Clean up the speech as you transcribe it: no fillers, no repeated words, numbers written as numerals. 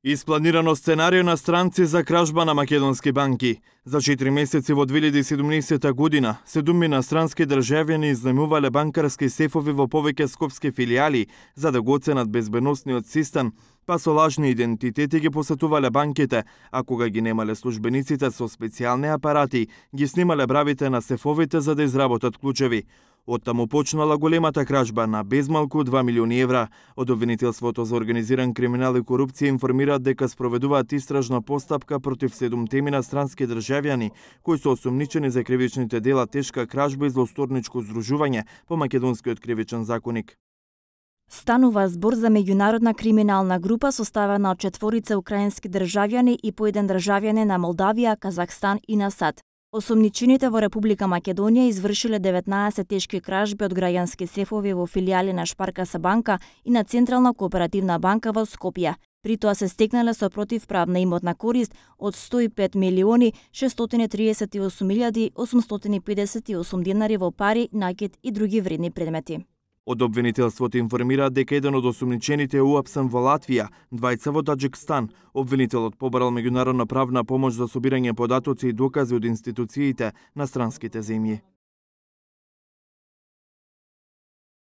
Испланирано сценарио на странци за кражба на македонски банки. За 4 месеци во 2017 година, 7 инострански државјани изнајмувале банкарски сефови во повеќе скопски филијали за да го оценат безбедносниот систем, па со лажни идентитети ги посетувале банките, а кога ги немале службениците со специјални апарати, ги снимале бравите на сефовите за да изработат клучеви. Оттаму почнала големата кражба на безмалку 2 милиони евра. Од обвинителството за организиран криминал и корупција информираат дека спроведуваат истражна постапка против 7 инострански државјани кои се осумничени за кривичните дела тешка кражба и злосторничко здружување по македонскиот кривичен законик. Станува збор за меѓународна криминална група составена од 4 украински државјани и по еден државјанин на Молдавија, Казахстан и на САД. Осумничените во Република Македонија извршиле 19 тешки кражби од граѓански сефови во филијали на Шпаркаса банка и на Централна кооперативна банка во Скопје. При тоа се стекнале со противправна имотна корист од 105 милиони 638 858 денари во пари, накид и други вредни предмети. Од обвинителството информираат дека еден од осумничените е уапсен во Латвија, двајца во Таџикстан. Обвинителот побарал меѓународна правна помош за собирање податоци и докази од институциите на странските земји.